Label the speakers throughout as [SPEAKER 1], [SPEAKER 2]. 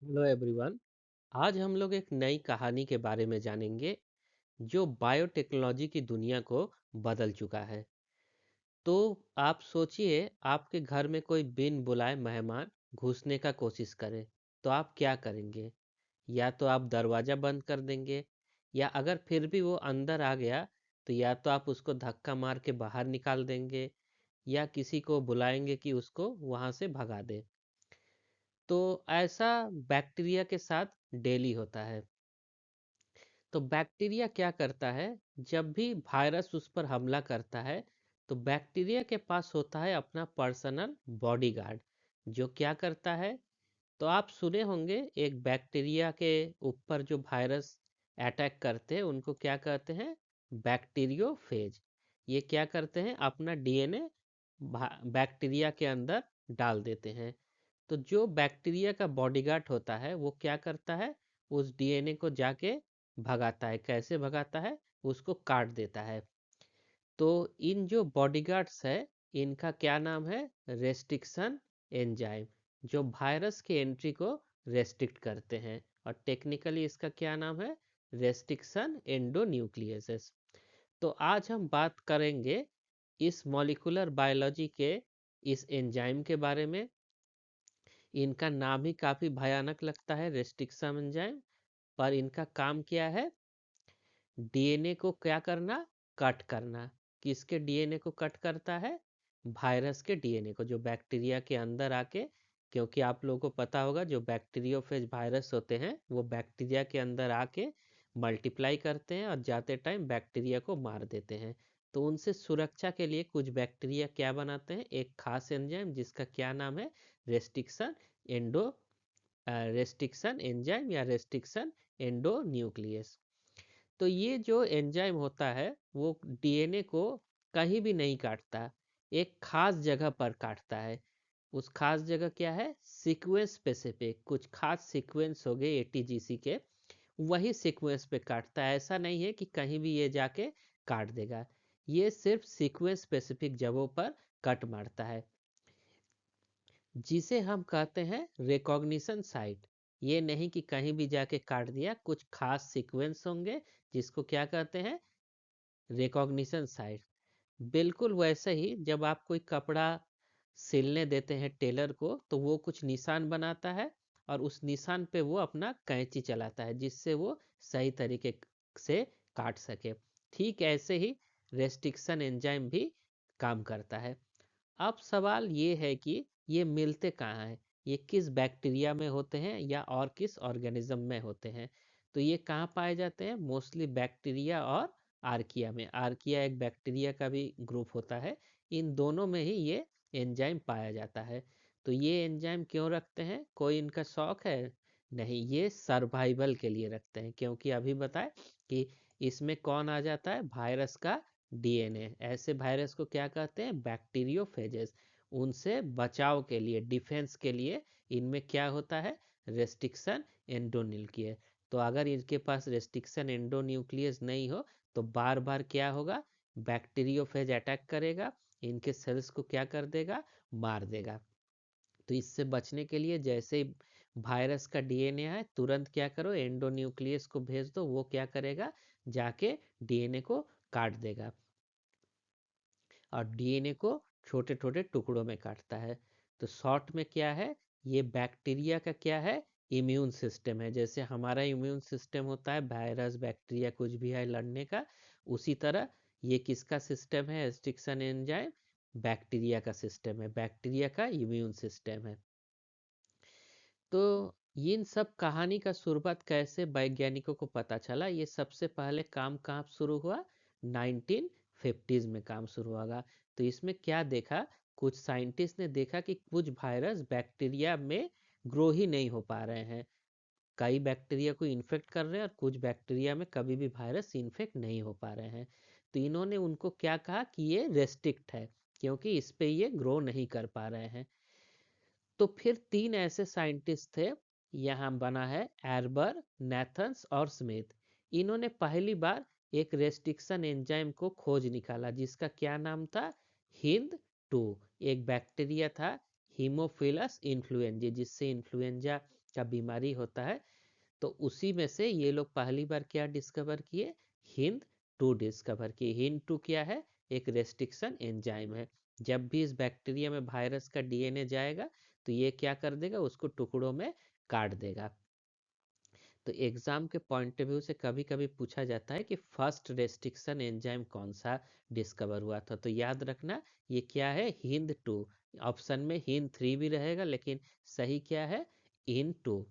[SPEAKER 1] Hello everyone. आज हम लोग एक नई कहानी के बारे में जानेंगे जो बायोटेक्नोलॉजी की दुनिया को बदल चुका है। तो आप सोचिए, आपके घर में कोई बिन बुलाए मेहमान घुसने का कोशिश करे तो आप क्या करेंगे? या तो आप दरवाज़ा बंद कर देंगे, या अगर फिर भी वो अंदर आ गया तो या तो आप उसको धक्का मार के बाहर निकाल देंगे, या किसी को बुलाएंगे कि उसको वहाँ से भगा दे। तो ऐसा बैक्टीरिया के साथ डेली होता है। तो बैक्टीरिया क्या करता है? जब भी वायरस उस पर हमला करता है तो बैक्टीरिया के पास होता है अपना पर्सनल बॉडीगार्ड, जो क्या करता है। तो आप सुने होंगे, एक बैक्टीरिया के ऊपर जो वायरस अटैक करते हैं उनको क्या कहते हैं? बैक्टीरियोफेज। ये क्या करते हैं? अपना डीएनए बैक्टीरिया के अंदर डाल देते हैं। तो जो बैक्टीरिया का बॉडीगार्ड होता है वो क्या करता है? उस डीएनए को जाके भगाता है। कैसे भगाता है? उसको काट देता है। तो इन जो बॉडीगार्ड्स है, इनका क्या नाम है? रेस्ट्रिक्शन एंजाइम, जो वायरस के एंट्री को रेस्ट्रिक्ट करते हैं। और टेक्निकली इसका क्या नाम है? रेस्ट्रिक्शन एंडोन्यूक्लियसेस। तो आज हम बात करेंगे इस मॉलिक्यूलर बायोलॉजी के इस एंजाइम के बारे में। इनका नाम ही काफी भयानक लगता है, रेस्ट्रिक्शन एंजाइम। पर इनका काम क्या है? डीएनए को क्या करना? कट करना। किसके डीएनए को कट करता है? वायरस के डीएनए को, जो बैक्टीरिया के अंदर आके, क्योंकि आप लोगों को पता होगा जो बैक्टीरियोफेज वायरस होते हैं वो बैक्टीरिया के अंदर आके मल्टीप्लाई करते हैं और जाते टाइम बैक्टीरिया को मार देते हैं। तो उनसे सुरक्षा के लिए कुछ बैक्टीरिया क्या बनाते हैं? एक खास एंजाइम जिसका क्या नाम है? रेस्ट्रिक्शन एंडो रेस्ट्रिक्शन एंजाइम या रेस्ट्रिक्शन एंडोन्यूक्लियस। तो ये जो एंजाइम होता है वो डीएनए को कहीं भी नहीं काटता, एक खास जगह पर काटता है। उस खास जगह क्या है? सीक्वेंस स्पेसिफिक, कुछ खास सीक्वेंस हो गए एटीजीसी के, वही सीक्वेंस पे काटता है। ऐसा नहीं है कि कहीं भी ये जाके काट देगा। ये सिर्फ सीक्वेंस स्पेसिफिक जगहों पर कट मारता है, जिसे हम कहते हैं रिकॉग्निशन साइट। ये नहीं कि कहीं भी जाके काट दिया, कुछ खास सीक्वेंस होंगे जिसको क्या कहते हैं? Recognition site. बिल्कुल वैसे ही जब आप कोई कपड़ा सिलने देते हैं टेलर को तो वो कुछ निशान बनाता है, और उस निशान पे वो अपना कैंची चलाता है जिससे वो सही तरीके से काट सके। ठीक ऐसे ही रेस्ट्रिक्शन एंजाइम भी काम करता है। अब सवाल ये है कि ये मिलते कहाँ हैं? ये किस बैक्टीरिया में होते हैं या और किस ऑर्गेनिज्म में होते हैं? तो ये कहाँ पाए जाते हैं? मोस्टली बैक्टीरिया और आर्किया में। आर्किया एक बैक्टीरिया का भी ग्रुप होता है। इन दोनों में ही ये एंजाइम पाया जाता है। तो ये एंजाइम क्यों रखते हैं? कोई इनका शौक है? नहीं, ये सर्वाइवल के लिए रखते हैं। क्योंकि अभी बताए कि इसमें कौन आ जाता है? वायरस का डीएनए। ऐसे वायरस को क्या कहते हैं? बैक्टीरियोफेजेस। उनसे बचाव के लिए, डिफेंस के लिए इनमें क्या होता है? Restriction endonuclease. तो अगर इनके पास रेस्ट्रिक्शन एंडोन्यूक्लियस नहीं हो तो बार बार क्या होगा? बैक्टीरियोफेज अटैक करेगा, इनके सेल्स को क्या कर देगा? मार देगा। तो इससे बचने के लिए जैसे ही वायरस का डीएनए है, तुरंत क्या करो? एंडोन्यूक्लियस को भेज दो। वो क्या करेगा? जाके डीएनए को काट देगा, और डीएनए को छोटे छोटे टुकड़ों में काटता है। तो शॉर्ट में क्या है? ये बैक्टीरिया का क्या है? इम्यून सिस्टम है। जैसे हमारा इम्यून सिस्टम होता है वायरस बैक्टीरिया कुछ भी है लड़ने का, उसी तरह ये किसका सिस्टम है? रेस्ट्रिक्शन एंजाइम बैक्टीरिया का सिस्टम है, बैक्टीरिया का इम्यून सिस्टम है। तो इन सब कहानी का शुरुआत कैसे वैज्ञानिकों को पता चला? ये सबसे पहले काम कहाँ शुरू हुआ? 1950s में काम शुरू होगा। तो इसमें क्या देखा? कुछ साइंटिस्ट ने देखा कि कुछ वायरस बैक्टीरिया में ग्रो ही नहीं हो पा रहे हैं। कई बैक्टीरिया को इन्फेक्ट कर रहे हैं और कुछ बैक्टीरिया में कभी भी वायरस इन्फेक्ट नहीं हो पा रहे हैं। तो इन्होंने उनको क्या कहा कि ये रेस्ट्रिक्ट है, क्योंकि इस पे ये ग्रो नहीं कर पा रहे हैं। तो फिर तीन ऐसे साइंटिस्ट थे, यहाँ बना है एर्बर, नेथन्स और स्मिथ। इन्होंने पहली बार एक रेस्ट्रिक्शन एंजाइम को खोज निकाला जिसका क्या नाम था? हिंद टू। एक बैक्टीरिया था हीमोफिलस इन्फ्लुएंजा, जिससे इन्फ्लुएंजा का बीमारी होता है। तो उसी में से ये लोग पहली बार क्या डिस्कवर किए, हिंद टू डिस्कवर किए। हिंद टू क्या है, एक रेस्ट्रिक्शन एंजाइम है। जब भी इस बैक्टीरिया में वायरस का डीएनए जाएगा तो ये क्या कर देगा, उसको टुकड़ों में काट देगा। तो एग्जाम के पॉइंट ऑफ व्यू से कभी कभी पूछा जाता है कि फर्स्ट रेस्ट्रिक्शन एंजाइम कौन सा डिस्कवर हुआ था, तो याद रखना ये क्या है, हिंद टू। ऑप्शन में हिंद थ्री भी रहेगा, लेकिन सही क्या है, हिंद टू।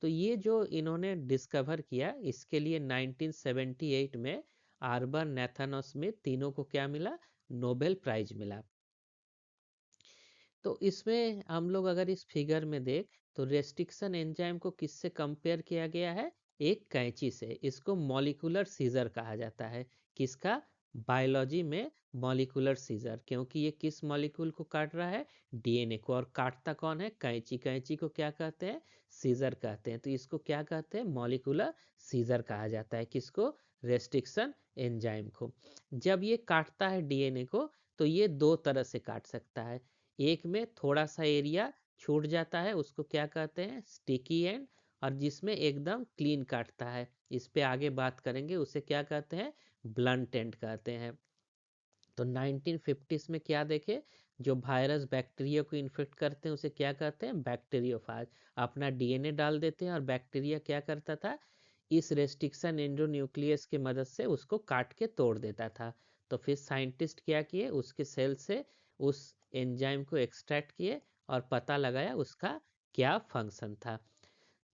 [SPEAKER 1] तो ये जो इन्होंने डिस्कवर किया, इसके लिए 1978 में आर्बन, नेथन और स्मिथ तीनों को क्या मिला, नोबेल प्राइज मिला। तो इसमें हम लोग अगर इस फिगर में देख तो रेस्ट्रिक्शन एंजाइम को किससे कंपेयर किया गया है, एक कैंची से। इसको मॉलिक्यूलर सीजर कहा जाता है। किसका, बायोलॉजी में मॉलिक्यूलर सीजर, क्योंकि ये किस मॉलिक्यूल को काट रहा है, डीएनए को। और काटता कौन है, कैंची। कैंची को क्या कहते हैं, सीजर कहते हैं। तो इसको क्या कहते हैं, मॉलिक्यूलर सीजर कहा जाता है। किसको, रेस्ट्रिक्शन एंजाइम को। जब ये काटता है डीएनए को तो ये दो तरह से काट सकता है। एक में थोड़ा सा एरिया छूट जाता है, उसको क्या कहते हैं, स्टिकी एंड। और जिसमें एकदम क्लीन काटता है, इस पे आगे बात करेंगे, उसे क्या कहते हैं, ब्लंट एंड कहते हैं। तो 1950s में क्या देखे, जो वायरस बैक्टीरिया को इन्फेक्ट करते हैं उसे क्या कहते हैं, बैक्टीरियोफाज। अपना डीएनए डाल देते हैं और बैक्टीरिया क्या करता था, इस रेस्ट्रिक्शन एंडोन्यूक्लियस की मदद से उसको काट के तोड़ देता था। तो फिर साइंटिस्ट क्या किए, उसके सेल से उस एंजाइम को एक्सट्रैक्ट किए और पता लगाया उसका क्या फंक्शन था।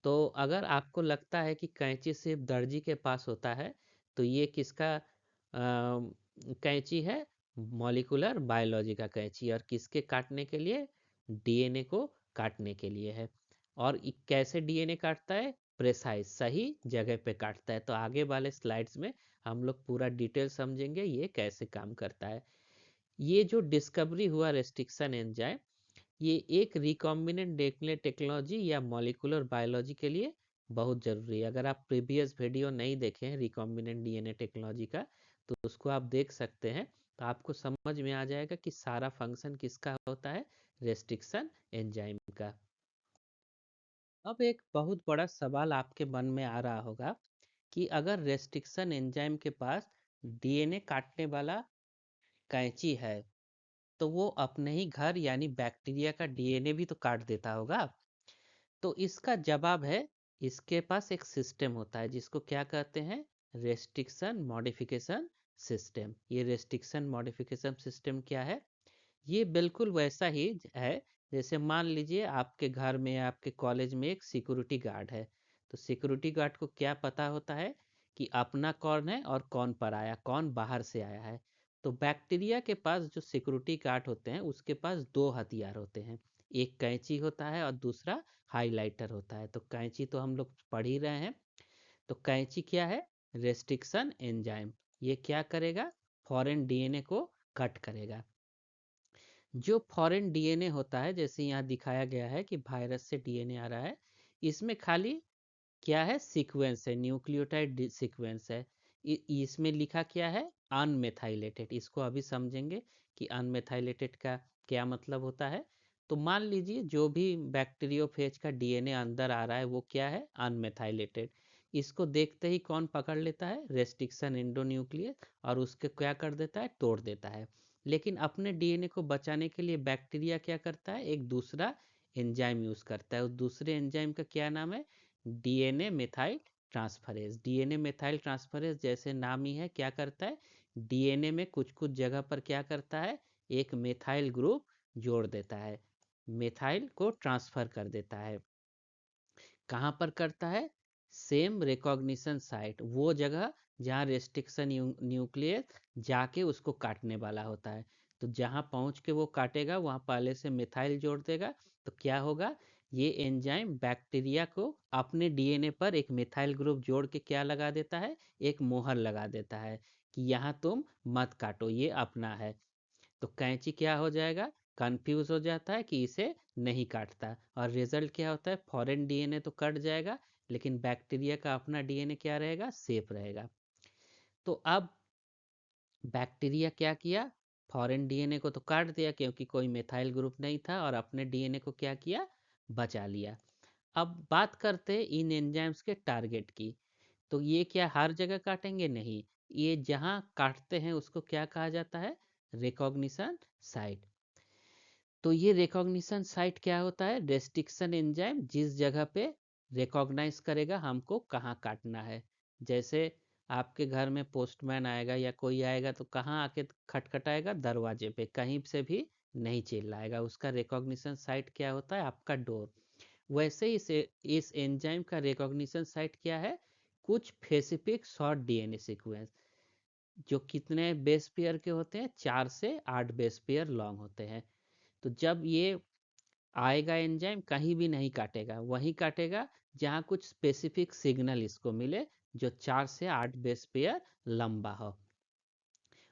[SPEAKER 1] तो अगर आपको लगता है कि कैंची सिर्फ दर्जी के पास होता है, तो ये किसका कैंची है, मॉलिक्यूलर बायोलॉजी का कैंची। और किसके काटने के लिए, डीएनए को काटने के लिए है। और कैसे डीएनए काटता है, प्रेसाइज, सही जगह पे काटता है। तो आगे वाले स्लाइड्स में हम लोग पूरा डिटेल समझेंगे ये कैसे काम करता है। ये जो डिस्कवरी हुआ रेस्ट्रिक्शन एंजाइम, ये एक रिकॉम्बिनेंट डीएनए टेक्नोलॉजी या मॉलिक्यूलर बायोलॉजी के लिए बहुत ज़रूरी है। अगर आप प्रीवियस वीडियो नहीं देखे हैं रिकॉम्बिनेंट डीएनए टेक्नोलॉजी का, तो उसको आप देख सकते हैं। तो आपको समझ में आ जाएगा कि सारा फंक्शन किसका होता है, रेस्ट्रिक्शन एंजाइम का। अब एक बहुत बड़ा सवाल आपके मन में आ रहा होगा कि अगर रेस्ट्रिक्शन एंजाइम के पास डीएनए काटने वाला कैंची है, तो वो अपने ही घर यानी बैक्टीरिया का डीएनए भी तो काट देता होगा। तो इसका जवाब है, इसके पास एक सिस्टम होता है जिसको क्या कहते हैं, रेस्ट्रिक्शन मॉडिफिकेशन सिस्टम। ये रेस्ट्रिक्शन मॉडिफिकेशन सिस्टम क्या है, ये बिल्कुल वैसा ही है जैसे मान लीजिए आपके घर में या आपके कॉलेज में एक सिक्योरिटी गार्ड है। तो सिक्योरिटी गार्ड को क्या पता होता है कि अपना कौन है और कौन पराया, कौन बाहर से आया है। तो बैक्टीरिया के पास जो सिक्योरिटी गार्ड होते हैं उसके पास दो हथियार होते हैं, एक कैंची होता है और दूसरा हाइलाइटर होता है। तो कैंची तो हम लोग पढ़ ही रहे हैं। तो कैंची क्या है, रेस्ट्रिक्शन एंजाइम। ये क्या करेगा, फॉरेन डीएनए को कट करेगा। जो फॉरेन डीएनए होता है, जैसे यहाँ दिखाया गया है कि वायरस से डीएनए आ रहा है, इसमें खाली क्या है, सीक्वेंस है, न्यूक्लियोटाइड सीक्वेंस है। इसमें लिखा क्या है, अनमेथाइलेटेड। इसको अभी समझेंगे कि अनमेथाइलेटेड का क्या मतलब होता है। तो मान लीजिए जो भी बैक्टीरियोफेज का डीएनए अंदर आ रहा है वो क्या है, अनमेथाइलेटेड। इसको देखते ही कौन पकड़ लेता है, रेस्ट्रिक्शन एंडोन्यूक्लियस, और उसके क्या कर देता है, तोड़ देता है। लेकिन अपने डीएनए को बचाने के लिए बैक्टीरिया क्या करता है, एक दूसरा एंजाइम यूज करता है। उस दूसरे एंजाइम का क्या नाम है, DNA methyl transferase. DNA methyl transferase जैसे नाम ही है, क्या करता है, डीएनए में कुछ कुछ जगह पर क्या करता है, एक मेथाइल ग्रुप जोड़ देता है, मेथाइल को ट्रांसफर कर देता है। कहाँ पर करता है, सेम रिकॉग्निशन साइट, वो जगह जहाँ रेस्ट्रिक्शन न्यूक्लियस जाके उसको काटने वाला होता है। तो जहाँ पहुँच के वो काटेगा वहाँ पहले से मिथाइल जोड़ देगा। तो क्या होगा, ये एंजाइम बैक्टीरिया को अपने डीएनए पर एक मिथाइल ग्रुप जोड़ के क्या लगा देता है, एक मोहर लगा देता है कि यहाँ तुम मत काटो, ये अपना है। तो कैंची क्या हो जाएगा, कंफ्यूज हो जाता है कि इसे नहीं काटता। और रिजल्ट क्या होता है, फॉरेन डीएनए तो कट जाएगा, लेकिन बैक्टीरिया का अपना डीएनए क्या रहेगा, सेफ रहेगा। तो अब बैक्टीरिया क्या किया, फॉरेन डीएनए को तो काट दिया क्योंकि कोई मिथाइल ग्रुप नहीं था, और अपने डीएनए को क्या किया, बचा लिया। अब बात करते हैं इन एंजाइम्स के टारगेट की। तो ये क्या हर जगह काटेंगे? नहीं, ये जहां काटते हैं उसको क्या कहा जाता है, रिकॉग्निशन साइट। तो ये रिकॉग्निशन साइट क्या होता है, रेस्ट्रिक्शन एंजाइम जिस जगह पे रिकॉग्नाइज करेगा हमको कहाँ काटना है। जैसे आपके घर में पोस्टमैन आएगा या कोई आएगा तो कहाँ आके खटखटाएगा, दरवाजे पे, कहीं से भी नहीं चिल्लाएगा। उसका रिकॉग्निशन साइट क्या होता है, आपका डोर। वैसे ही इस एंजाइम का रिकॉग्निशन साइट क्या है, कुछ स्पेसिफिक शॉर्ट डीएनए सीक्वेंस जो कितने बेस पेयर के होते हैं, 4 से 8 बेस पेयर लॉन्ग होते हैं। तो जब ये आएगा एंजाइम, कहीं भी नहीं काटेगा, वहीं काटेगा जहां कुछ स्पेसिफिक सिग्नल इसको मिले जो 4 से 8 बेस पेयर लंबा हो।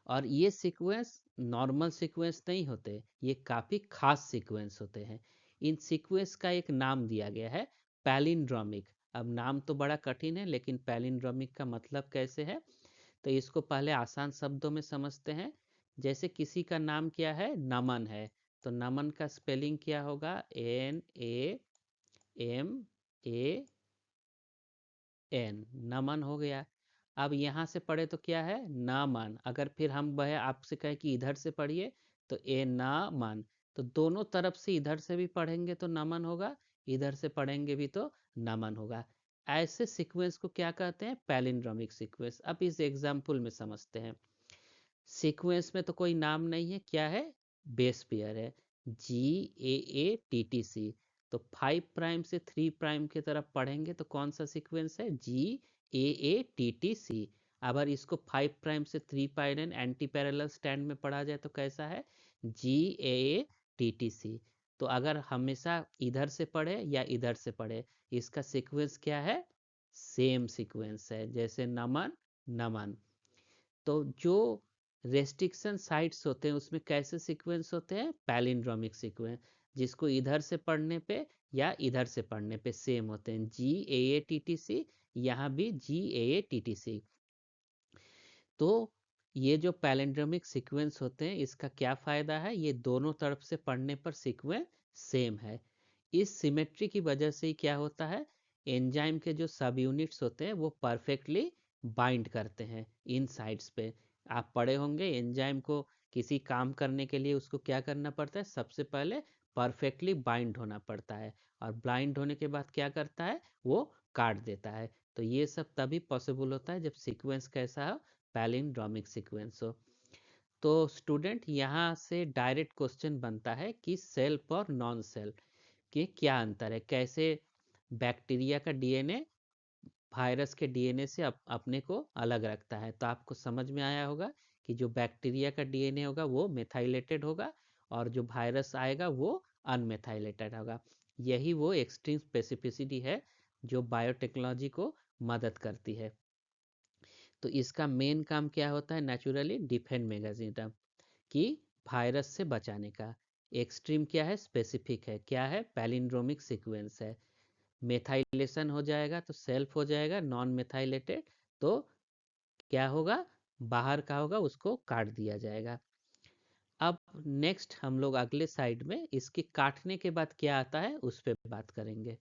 [SPEAKER 1] और ये सीक्वेंस नॉर्मल सीक्वेंस नहीं होते, ये काफ़ी खास सीक्वेंस होते हैं। इन सीक्वेंस का एक नाम दिया गया है पैलिंड्रोमिक। अब नाम तो बड़ा कठिन है, लेकिन पैलिंड्रोमिक का मतलब कैसे है, तो इसको पहले आसान शब्दों में समझते हैं। जैसे किसी का नाम क्या है, नमन है, तो नमन का स्पेलिंग क्या होगा, NAMAN, नमन हो गया। अब यहाँ से पढ़े तो क्या है, नामन। अगर फिर हम वह आपसे कहें कि इधर से पढ़िए तो ए ना मन, तो दोनों तरफ से इधर से भी पढ़ेंगे तो नमन होगा, इधर से पढ़ेंगे भी तो नमन होगा। ऐसे सीक्वेंस को क्या कहते हैं, पैलिंड्रोमिक सीक्वेंस। अब इस एग्जाम्पल में समझते हैं। सीक्वेंस में तो कोई नाम नहीं है, क्या है, बेस पेयर है, GAATTC। तो 5 प्राइम से 3 प्राइम की तरफ पढ़ेंगे तो कौन सा सीक्वेंस है, GAATTC। अगर इसको 5 प्राइम से 3 प्राइम एंटी पैरेलल स्टैंड में पढ़ा जाए तो कैसा है, GAATTC। तो अगर हमेशा इधर से पढ़े या इधर से पढ़े, इसका सीक्वेंस क्या है, सेम सीक्वेंस है, जैसे नमन नमन। तो जो रेस्ट्रिक्शन साइट्स होते हैं उसमें कैसे सीक्वेंस होते हैं, पैलिंड्रोमिक सीक्वेंस, जिसको इधर से पढ़ने पे या इधर से पढ़ने पे सेम होते हैं, GAATTC। यहाँ भी GAATTC। तो ये जो पैलिंड्रोमिक सीक्वेंस होते हैं इसका क्या फ़ायदा है, ये दोनों तरफ से पढ़ने पर सीक्वेंस सेम है। इस सिमेट्री की वजह से ही क्या होता है, एंजाइम के जो सब यूनिट्स होते हैं वो परफेक्टली बाइंड करते हैं इन साइड्स पे। आप पढ़े होंगे एंजाइम को किसी काम करने के लिए उसको क्या करना पड़ता है, सबसे पहले परफेक्टली बाइंड होना पड़ता है, और बाइंड होने के बाद क्या करता है, वो काट देता है। तो ये सब तभी पॉसिबल होता है जब सीक्वेंस कैसा हो, पैलिंड्रोमिक सीक्वेंस हो। तो स्टूडेंट यहाँ से डायरेक्ट क्वेश्चन बनता है कि सेल्फ और नॉन सेल्फ के क्या अंतर है, कैसे बैक्टीरिया का डीएनए वायरस के डीएनए से अपने को अलग रखता है। तो आपको समझ में आया होगा कि जो बैक्टीरिया का डीएनए होगा वो मेथाइलेटेड होगा, और जो वायरस आएगा वो अनमेथाइलेटेड होगा। यही वो एक्सट्रीम स्पेसिफिसिटी है जो बायोटेक्नोलॉजी को मदद करती है। तो इसका मेन काम क्या होता है, नेचुरली डिफेंड मैकेनिज्म, कि वायरस से बचाने का। एक्सट्रीम क्या है, स्पेसिफिक है, क्या है, पैलिंड्रोमिक सीक्वेंस है। मेथाइलेशन हो जाएगा तो सेल्फ हो जाएगा, नॉन मेथाइलेटेड तो क्या होगा, बाहर का होगा, उसको काट दिया जाएगा। अब नेक्स्ट हम लोग अगले साइड में इसके काटने के बाद क्या आता है उस पर बात करेंगे।